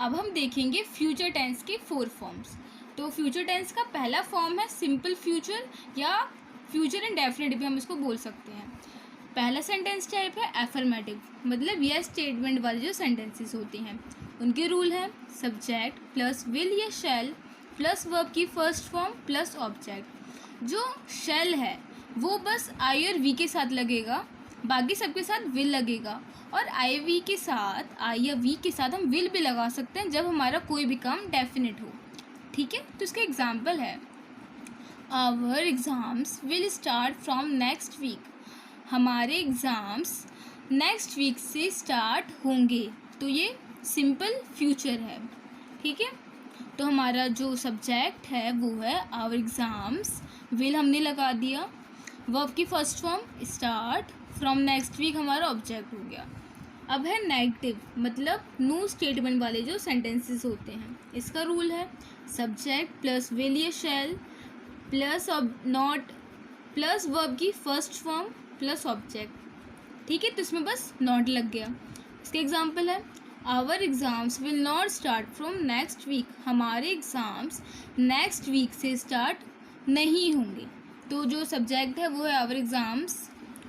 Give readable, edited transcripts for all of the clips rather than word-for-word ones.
अब हम देखेंगे फ्यूचर टेंस के 4 फॉर्म्स। तो फ्यूचर टेंस का पहला फॉर्म है सिंपल फ्यूचर या फ्यूचर इंडेफिनिट भी हम इसको बोल सकते हैं। पहला सेंटेंस टाइप है एफर्मेटिव, मतलब यस स्टेटमेंट वाले जो सेंटेंसेस होते हैं उनके रूल है सब्जेक्ट प्लस विल या शैल प्लस वर्ब की फर्स्ट फॉर्म प्लस ऑब्जेक्ट। जो शैल है वो बस आई और वी के साथ लगेगा, बाकी सबके साथ विल लगेगा, और आई वी के साथ आई या वी के साथ हम विल भी लगा सकते हैं जब हमारा कोई भी काम डेफिनेट हो। ठीक है, तो इसका एग्जाम्पल है our exams will start from next week. हमारे एग्ज़ाम्स नेक्स्ट वीक से स्टार्ट होंगे, तो ये सिंपल फ्यूचर है। ठीक है, तो हमारा जो सब्जेक्ट है वो है आवर एग्ज़ाम्स, विल हमने लगा दिया, वर्ब की first form start, from next week हमारा ऑब्जेक्ट हो गया। अब है नेगेटिव, मतलब नो स्टेटमेंट वाले जो सेंटेंसेस होते हैं। इसका रूल है सब्जेक्ट प्लस विल या shall plus not plus verb की फर्स्ट फॉर्म प्लस ऑब्जेक्ट। ठीक है, तो इसमें बस नॉट लग गया। इसके एग्जांपल है our exams will not start from next week. हमारे एग्ज़ाम्स नेक्स्ट वीक से स्टार्ट नहीं होंगे। तो जो सब्जेक्ट है वो है आवर एग्ज़ाम्स,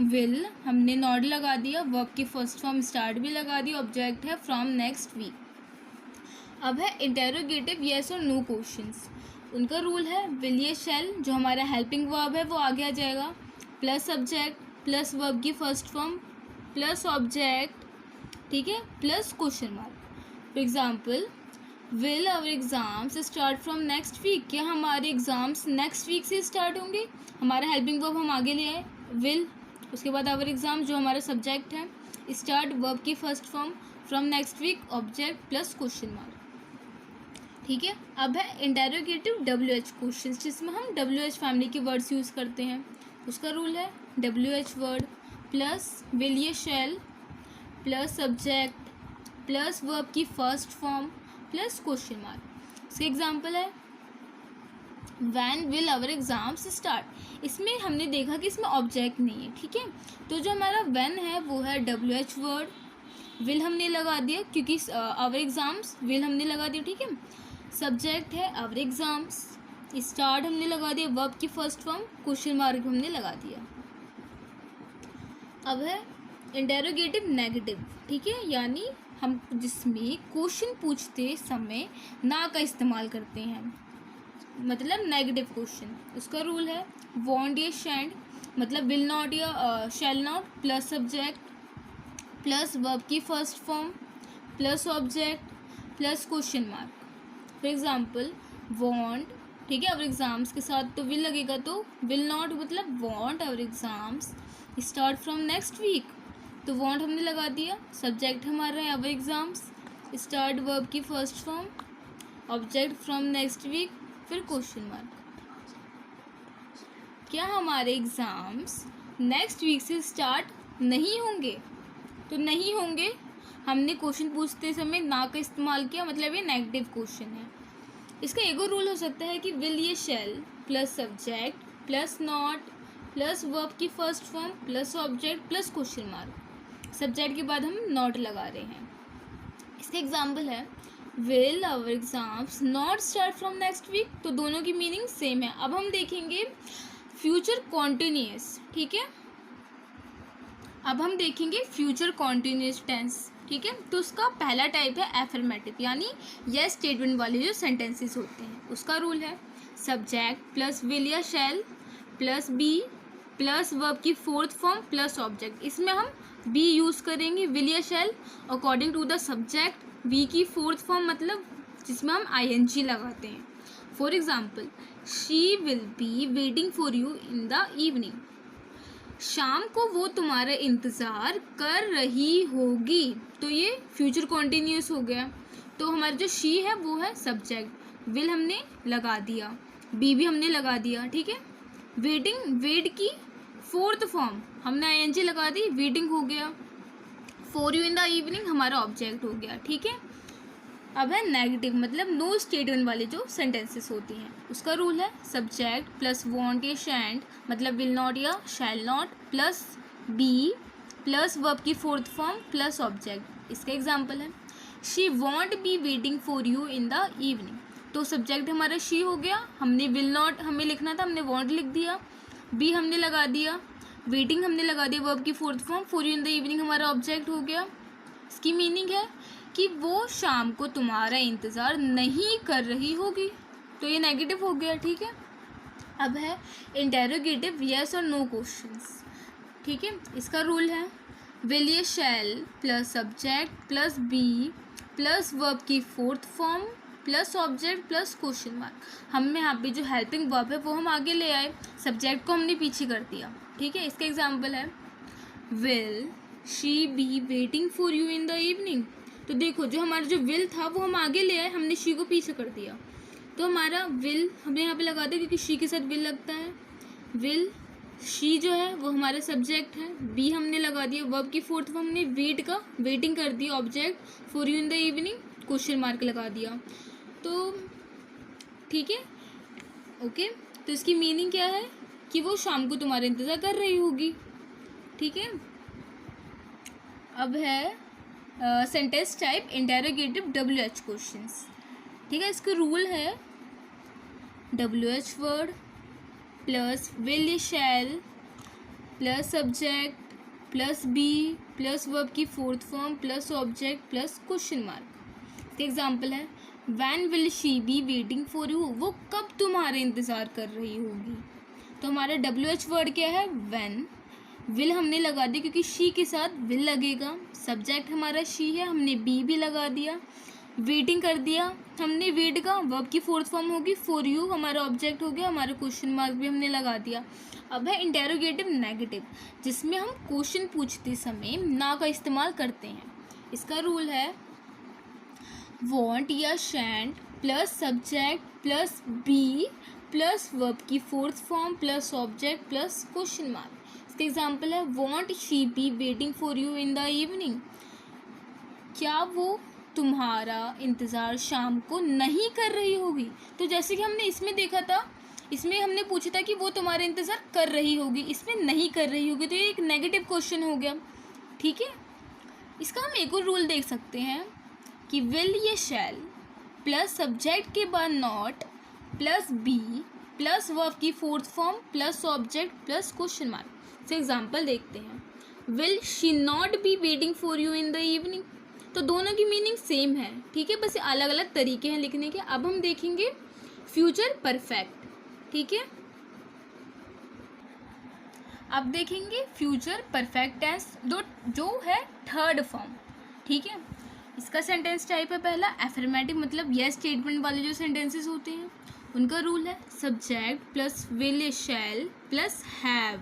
विल हमने नॉट लगा दिया, वर्ब की फर्स्ट फॉर्म स्टार्ट भी लगा दी, ऑब्जेक्ट है फ्रॉम नेक्स्ट वीक। अब है इंटेरोगेटिव येस और नो क्वेश्चंस। उनका रूल है विल या शैल, जो हमारा हेल्पिंग वर्ब है वो आगे आ जाएगा, प्लस सब्जेक्ट प्लस वर्ब की फर्स्ट फॉर्म प्लस ऑब्जेक्ट, ठीक है, plus question mark. For example will our exams start from next week. क्या हमारे एग्ज़ाम्स नेक्स्ट वीक से स्टार्ट होंगे? हमारा हेल्पिंग वर्ब हम आगे ले आए विल, उसके बाद आवर एग्ज़ाम जो हमारा सब्जेक्ट है, स्टार्ट वर्ब की first form, from next week object plus question mark. ठीक है, अब है इंटेरोगेटिव WH क्वेश्चन, जिसमें हम WH फैमिली के वर्ड्स यूज़ करते हैं। उसका रूल है WH वर्ड प्लस विल या shall plus subject plus verb की first form plus question mark. इसके एग्जाम्पल है when will our exams start. इसमें हमने देखा कि इसमें ऑब्जेक्ट नहीं है। ठीक है, तो जो हमारा वैन है वो है WH वर्ड, विल हमने लगा दिया क्योंकि आवर एग्ज़ाम्स विल हमने लगा दिया। ठीक है, सब्जेक्ट है आवर एग्ज़ाम्स, स्टार्ट हमने लगा दिया, वर्ब की फर्स्ट फॉर्म क्वेश्चन मार्क हमने लगा दिया। अब है इंटेरोगेटिव नेगेटिव। ठीक है, यानी हम जिसमें क्वेश्चन पूछते समय ना का इस्तेमाल करते हैं, मतलब नेगेटिव क्वेश्चन। उसका रूल है वॉन्ट या शैंड, मतलब विल नॉट या shall not plus subject plus verb की first form plus object plus question mark. For example won't, ठीक है, आवर एग्ज़ाम्स के साथ तो विल लगेगा, तो विल नॉट मतलब won't our exams start from next week, तो वॉन्ट हमने लगा दिया, सब्जेक्ट हमारा है आवर एग्ज़ाम्स, स्टार्ट वर्ब की first form, object from next week, फिर क्वेश्चन मार्क। क्या हमारे एग्ज़ाम्स नेक्स्ट वीक से स्टार्ट नहीं होंगे? तो नहीं होंगे, हमने क्वेश्चन पूछते समय ना का इस्तेमाल किया, मतलब ये नेगेटिव क्वेश्चन है। इसका एक और रूल हो सकता है कि विल ये shall plus subject plus not plus verb की first form plus object plus question mark. Subject के बाद हम नॉट लगा रहे हैं। इसका एग्जाम्पल है will our exams not start from next week, तो दोनों की मीनिंग सेम है। अब हम देखेंगे फ्यूचर कॉन्टिन्यूस। ठीक है, अब हम देखेंगे फ्यूचर कॉन्टिन्यूस टेंस। ठीक है, तो उसका पहला टाइप है एफर्मेटिव, यानी यस स्टेटमेंट वाले जो सेंटेंसेस होते हैं। उसका रूल है सब्जेक्ट प्लस विल या shall plus be plus verb की फोर्थ फॉर्म प्लस ऑब्जेक्ट। इसमें हम बी यूज़ करेंगे, विल या shall according to the subject, V की फोर्थ फॉर्म मतलब जिसमें हम ING लगाते हैं। For example she will be waiting for you in the evening. शाम को वो तुम्हारा इंतज़ार कर रही होगी, तो ये फ्यूचर कॉन्टिन्यूस हो गया। तो हमारा जो शी है वो है सब्जेक्ट, विल हमने लगा दिया, बी भी हमने लगा दिया। ठीक है, वेटिंग, वेट की फोर्थ फॉर्म हमने ING लगा दी, वेटिंग हो गया, for you in the evening हमारा ऑब्जेक्ट हो गया। ठीक है, अब है नेगेटिव, मतलब नो स्टेटमेंट वाले जो सेंटेंसेस होती हैं। उसका रूल है सब्जेक्ट प्लस वॉन्ट या शैंड, मतलब विल नॉट या shall not plus be plus verb की फोर्थ फॉर्म प्लस ऑब्जेक्ट। इसका एग्जाम्पल है she won't be waiting for you in the evening. तो सब्जेक्ट हमारा शी हो गया, हमने विल नॉट हमें लिखना था, हमने वॉन्ट लिख दिया, बी हमने लगा दिया, वेटिंग हमने लगा दिया वर्ब की fourth form, for you in the evening हमारा ऑब्जेक्ट हो गया। इसकी मीनिंग है कि वो शाम को तुम्हारा इंतज़ार नहीं कर रही होगी, तो ये नेगेटिव हो गया। ठीक है, अब है इंटेरोगेटिव येस और नो क्वेश्चंस। ठीक है, इसका रूल है विल ये shall plus subject plus be plus verb की fourth form plus object plus question mark. हम यहाँ पे जो हेल्पिंग वर्ब है वो हम आगे ले आए, सब्जेक्ट को हमने पीछे कर दिया। ठीक है, इसका एग्जाम्पल है will she be waiting for you in the evening. तो देखो जो हमारा जो विल था वो हम आगे ले आए, हमने शी को पीछे कर दिया, तो हमारा विल हमने यहाँ पे लगा दिया क्योंकि शी के साथ विल लगता है। विल शी जो है वो हमारा सब्जेक्ट है, बी हमने लगा दिया वर्ब की फोर्थ फॉर्म, हमने वेटिंग कर the object, for you in the evening question mark लगा दिया। तो ठीक है, ओके, तो इसकी मीनिंग क्या है कि वो शाम को तुम्हारा इंतज़ार कर रही होगी। ठीक है, अब है sentence type interrogative WH questions. ठीक है, इसका रूल है WH वर्ड प्लस विल ये shall plus subject plus be plus verb की fourth form plus object plus question mark. Example है when will she be waiting for you, वो कब तुम्हारे इंतज़ार कर रही होगी। तो हमारा WH वर्ड क्या है वैन, विल हमने लगा दिया क्योंकि शी के साथ विल लगेगा, सब्जेक्ट हमारा शी है, हमने बी भी लगा दिया, वेटिंग कर दिया हमने, वेट का वर्ब की फोर्थ फॉर्म होगी, फॉर यू हमारा ऑब्जेक्ट हो गया, हमारा क्वेश्चन मार्क भी हमने लगा दिया। अब है इंटेरोगेटिव नेगेटिव, जिसमें हम क्वेश्चन पूछते समय ना का इस्तेमाल करते हैं। इसका रूल है वॉन्ट या shan't plus subject plus be plus verb की fourth form plus object plus question mark. इसका एग्जाम्पल है won't she be waiting for you in the evening, क्या वो तुम्हारा इंतज़ार शाम को नहीं कर रही होगी। तो जैसे कि हमने इसमें देखा था, इसमें हमने पूछा था कि वो तुम्हारा इंतज़ार कर रही होगी, इसमें नहीं कर रही होगी, तो ये एक नेगेटिव क्वेश्चन हो गया। ठीक है, इसका हम एक और रूल देख सकते हैं कि विल ये शैल प्लस सब्जेक्ट के बाद not plus be plus verb की fourth form plus object plus question mark. से एग्जाम्पल देखते हैं will she not be waiting for you in the evening. तो दोनों की मीनिंग सेम है। ठीक है, बस अलग अलग तरीके हैं लिखने के। अब हम देखेंगे फ्यूचर परफेक्ट। ठीक है, अब देखेंगे फ्यूचर परफेक्ट टेंस जो है थर्ड फॉर्म। ठीक है, इसका सेंटेंस टाइप है पहला एफर्मेटिव, मतलब यस स्टेटमेंट वाले जो सेंटेंसेस होते हैं उनका रूल है subject plus will shall plus have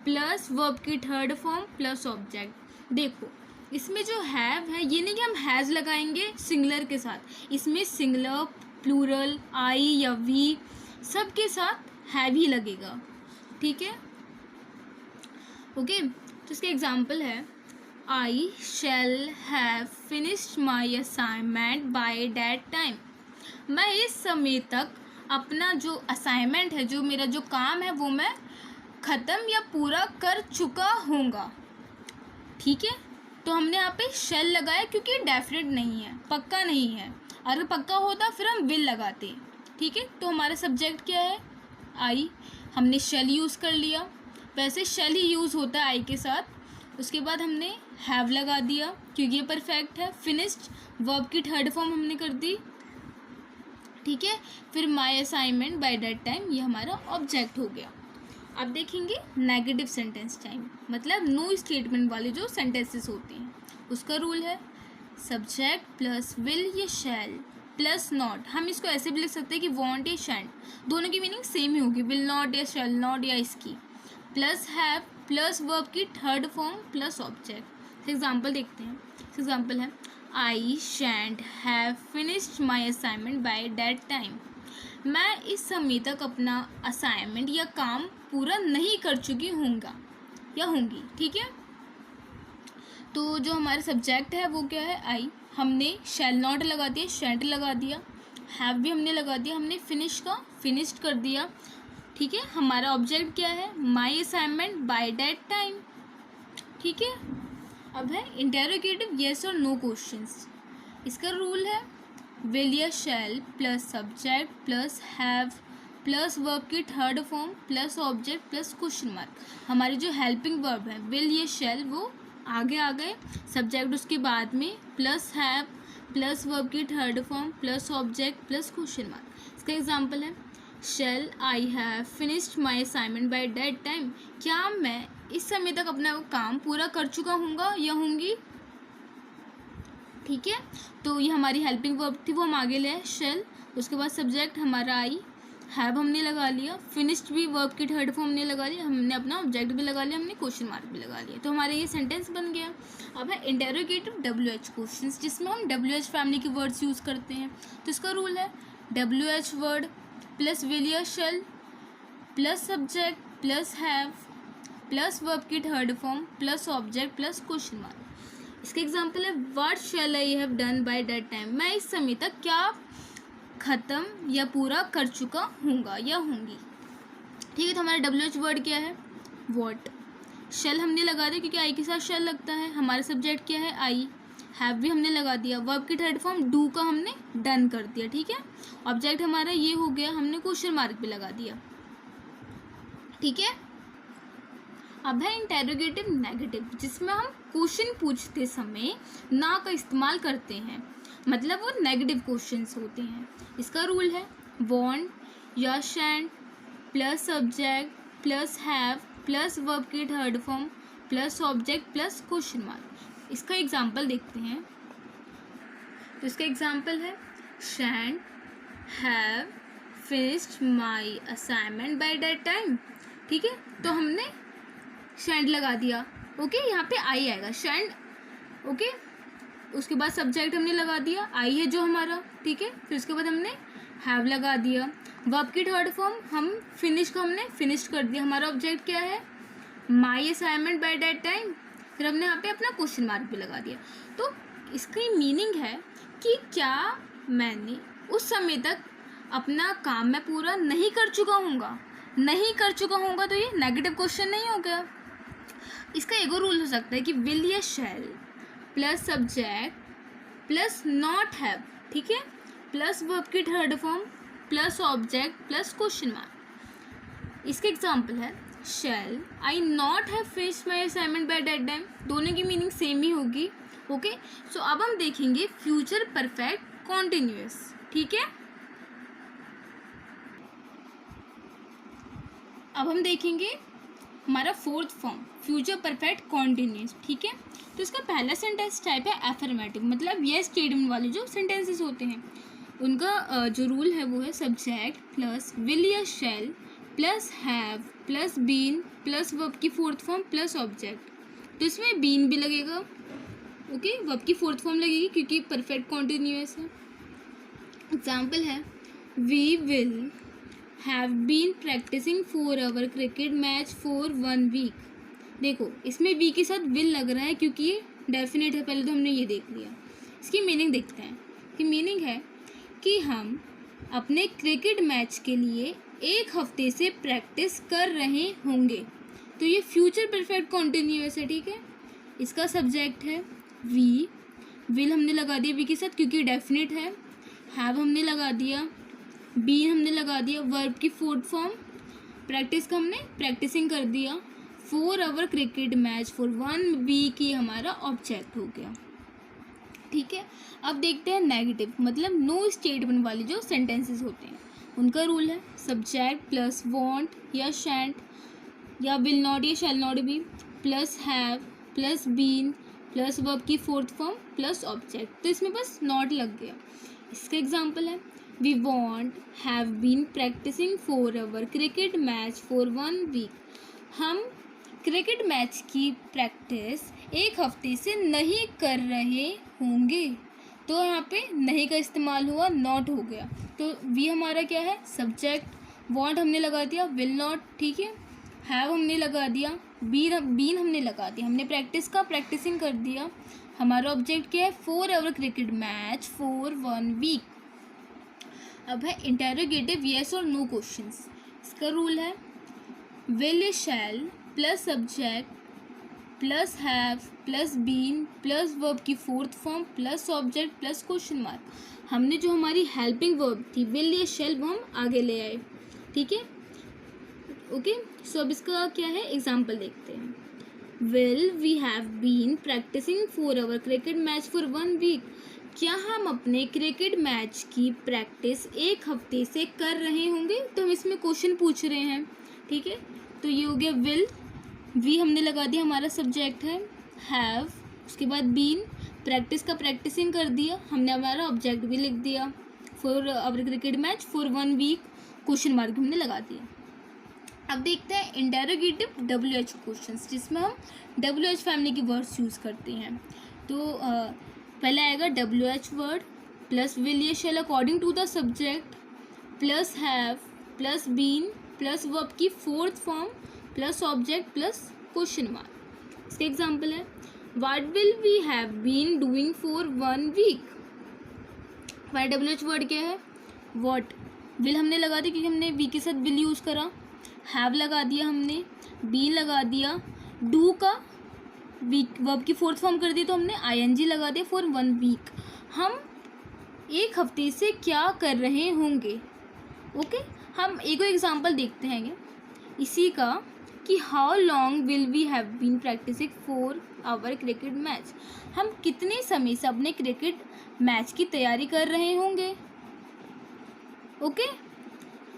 plus verb की थर्ड फॉर्म प्लस ऑब्जेक्ट। देखो इसमें जो हैव है ये नहीं कि हम हैज़ लगाएंगे सिंगुलर के साथ, इसमें सिंगुलर प्लूरल आई या वी सब के साथ हैव ही लगेगा। ठीक है, ओके, तो इसके एग्जाम्पल है I shall have finished my assignment by that time. मैं इस समय तक अपना जो असाइनमेंट है, जो मेरा जो काम है वो मैं ख़त्म या पूरा कर चुका हूँगा। ठीक है, तो हमने यहाँ पे शैल लगाया क्योंकि ये डेफिनेट नहीं है, पक्का नहीं है। अगर पक्का होता फिर हम विल लगाते। ठीक है, तो हमारा सब्जेक्ट क्या है आई, हमने शैल यूज़ कर लिया, वैसे शैल ही यूज़ होता है आई के साथ। उसके बाद हमने हैव लगा दिया क्योंकि ये परफेक्ट है। फिनिश्ड वर्ब की थर्ड फॉर्म हमने कर दी। ठीक है, फिर माई असाइनमेंट बाय दैट टाइम, ये हमारा ऑब्जेक्ट हो गया। अब देखेंगे नेगेटिव सेंटेंस टाइम, मतलब नो स्टेटमेंट वाले जो सेंटेंसेस होते हैं उसका रूल है सब्जेक्ट प्लस विल या शैल प्लस नॉट। हम इसको ऐसे भी लिख सकते हैं कि वॉन्ट या शैंट, दोनों की मीनिंग सेम ही होगी, विल नॉट या शैल नॉट या इसकी, प्लस हैव प्लस वर्ब की third form plus object. Example देखते हैं। एग्जाम्पल है I shan't have finished my assignment by that time. मैं इस समय तक अपना असाइनमेंट या काम पूरा नहीं कर चुकी हूँगा या होंगी। ठीक है, तो जो हमारा सब्जेक्ट है वो क्या है आई, हमने शैल नॉट लगा दिया, शैंट लगा दिया, हैव भी हमने लगा दिया, हमने फिनिश्ड कर दिया। ठीक है, हमारा ऑब्जेक्ट क्या है my assignment by that time. ठीक है, अब है इंटेरोगेटिव येस और नो क्वेश्चंस। इसका रूल है विल या shall plus subject plus have plus verb की third form plus object plus question mark. हमारे जो हेल्पिंग वर्ब है विल या शैल वो आगे आ गए, सब्जेक्ट उसके बाद में, प्लस हैव प्लस वर्ब की third form plus object plus question mark. इसका एग्जांपल है shall I have finished my assignment by that time. क्या मैं इस समय तक अपना काम पूरा कर चुका हूँगा या होंगी। ठीक है, तो ये हमारी हेल्पिंग वर्ब थी, वो हम आगे ले शैल, उसके बाद सब्जेक्ट हमारा आई, हैव हमने लगा लिया, फिनिश्ड भी वर्ब की थर्ड फॉर्म हमने लगा लिया, हमने अपना ऑब्जेक्ट भी लगा लिया, हमने क्वेश्चन मार्क भी लगा लिया, तो हमारा ये सेंटेंस बन गया। अब है इंटेरोगेटिव WH क्वेश्चंस, जिसमें हम WH फैमिली के वर्ड्स यूज़ करते हैं। तो इसका रूल है WH वर्ड प्लस विल या shall plus subject plus have plus verb की third form plus object plus question mark. इसका एग्जाम्पल है what shall I have done by that time. मैं इस समय तक क्या ख़त्म या पूरा कर चुका हूँगा या होंगी। ठीक है, तो हमारा WH वर्ड क्या है व्हाट, शैल हमने लगा दिया क्योंकि आई के साथ शैल लगता है, हमारा सब्जेक्ट क्या है आई, हैव भी हमने लगा दिया, वर्ब की थर्ड फॉर्म डू का हमने डन कर दिया। ठीक है, ऑब्जेक्ट हमारा ये हो गया, हमने क्वेश्चन मार्क भी लगा दिया। ठीक है, अब है इंटेरोगेटिव नेगेटिव, जिसमें हम क्वेश्चन पूछते समय ना का इस्तेमाल करते हैं, मतलब वो नेगेटिव क्वेश्चंस होते हैं। इसका रूल है वॉन्ट या shan't plus subject plus have plus verb की third form plus object plus question mark. इसका एग्जांपल देखते हैं। तो इसका एग्जांपल है shan't have finished my assignment by that time. ठीक है, तो हमने शैंट लगा दिया, ओके, यहाँ पे आई आएगा शैंट, ओके, उसके बाद सब्जेक्ट हमने लगा दिया, आई है जो हमारा, ठीक है, फिर उसके बाद हमने हैव लगा दिया, वर्ब की थर्ड फॉर्म हम फिनिश को हमने फिनिश कर दिया, हमारा ऑब्जेक्ट क्या है my assignment by that time, फिर हमने यहाँ पे अपना क्वेश्चन मार्क भी लगा दिया। तो इसकी मीनिंग है कि क्या मैंने उस समय तक अपना काम मैं पूरा नहीं कर चुका हूँगा, नहीं कर चुका हूँगा, तो ये नेगेटिव क्वेश्चन नहीं हो गया। इसका एक और रूल हो सकता है कि विल या shall plus subject plus not have, ठीक है, प्लस वर्ब की third form plus object plus question mark. इसके एग्जांपल है shall I not have finished my assignment by that time. दोनों की मीनिंग सेम ही होगी, ओके। सो अब हम देखेंगे फ्यूचर परफेक्ट कॉन्टिन्यूअस। ठीक है, अब हम देखेंगे हमारा fourth form future perfect continuous. ठीक है, तो इसका पहला सेंटेंस टाइप है एफर्मेटिव, मतलब ये स्टेटमेंट वाले जो सेंटेंसेस होते हैं उनका जो रूल है वो है सब्जेक्ट प्लस विल या shall plus have plus been plus verb की फोर्थ फॉर्म प्लस ऑब्जेक्ट। तो इसमें बीन भी लगेगा, ओके, वर्ब की फोर्थ फॉर्म लगेगी क्योंकि परफेक्ट कॉन्टिन्यूअस है। एग्जाम्पल है we will have been practising for our cricket match for 1 week. देखो इसमें वी के साथ विल लग रहा है क्योंकि ये डेफिनेट है, पहले तो हमने ये देख लिया। इसकी मीनिंग देखते हैं कि मीनिंग है कि हम अपने क्रिकेट मैच के लिए 1 हफ्ते से प्रैक्टिस कर रहे होंगे। तो ये फ्यूचर परफेक्ट कॉन्टिन्यूअस है। ठीक है, इसका सब्जेक्ट है वी, विल हमने लगा दिया वी के साथ क्योंकि डेफिनेट है, हैव हमने लगा दिया, बीन हमने लगा दिया, वर्ब की फोर्थ फॉर्म, प्रैक्टिस का हमने प्रैक्टिसिंग कर दिया, for our cricket match for 1 week ही हमारा ऑब्जेक्ट हो गया। ठीक है, अब देखते हैं नेगेटिव, मतलब नो स्टेटमेंट वाले जो सेंटेंसेस होते हैं उनका रूल है सब्जेक्ट प्लस वॉन्ट या शैंट या विल नॉट या shall not be plus have plus been plus verb की फोर्थ फॉर्म प्लस ऑब्जेक्ट। तो इसमें बस नॉट लग गया। इसका एग्जाम्पल है we won't have been practising for our cricket match for 1 week. हम क्रिकेट मैच की प्रैक्टिस 1 हफ्ते से नहीं कर रहे होंगे। तो यहाँ पे नहीं का इस्तेमाल हुआ, नॉट हो गया। तो वी हमारा क्या है सब्जेक्ट, वॉन्ट हमने लगा दिया, विल नॉट, ठीक है, हैव हमने लगा दिया, बीन हमने लगा दिया, हमने प्रैक्टिस का प्रैक्टिसिंग कर दिया, हमारा ऑब्जेक्ट क्या है for our cricket match for 1 week. अब है इंटेरोगेटिव येस और नो क्वेश्चंस। इसका रूल है will shall plus subject plus have plus been plus verb की fourth form plus object plus question mark. हमने जो हमारी हेल्पिंग वर्ब थी विल या शेल वो हम आगे ले आए, ठीक है। ओके, सो अब इसका क्या है एग्जाम्पल देखते हैं। Will we have been practising for our cricket match for 1 week. क्या हम अपने क्रिकेट मैच की प्रैक्टिस 1 हफ्ते से कर रहे होंगे? तो हम इसमें क्वेश्चन पूछ रहे हैं, ठीक है। तो ये हो गया विल, वी हमने लगा दिया, हमारा सब्जेक्ट है। हैव, उसके बाद बीन, प्रैक्टिस का प्रैक्टिसिंग कर दिया, हमने हमारा ऑब्जेक्ट भी लिख दिया। For our cricket match for 1 week, question mark हमने लगा दिया। अब देखते हैं इंटेरोगेटिव WH क्वेश्चंस, जिसमें हम WH फैमिली की वर्ड्स यूज़ करते हैं। तो पहले आएगा WH वर्ड प्लस विल या shall according to the subject plus have plus been plus verb की fourth form plus object plus question mark. इसका एग्जाम्पल है what will we have been doing for 1 week. हमारा WH word क्या है? What. Will हमने लगा दिया क्योंकि हमने वी के साथ विल यूज़ करा। हैव लगा दिया हमने, बीन लगा दिया, डू का वीक वर्ब की फोर्थ फॉर्म कर दी तो हमने ING लगा दिया फॉर 1 वीक। हम 1 हफ्ते से क्या कर रहे होंगे? ओके, हम एक और एग्जांपल देखते हैं इसी का कि how long will we have been practising for our cricket match. हम कितने समय से अपने क्रिकेट मैच की तैयारी कर रहे होंगे। ओके,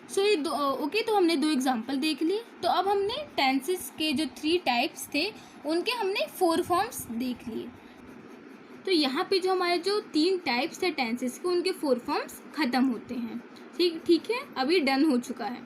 सो ये ओके, तो हमने 2 एग्जांपल देख लिए। तो अब हमने टेंसेस के जो 3 टाइप्स थे उनके हमने 4 फॉर्म्स देख लिए। तो यहाँ पे जो हमारे जो 3 टाइप्स थे टेंसेस के उनके 4 फॉर्म्स ख़त्म होते हैं। ठीक है, अभी डन हो चुका है।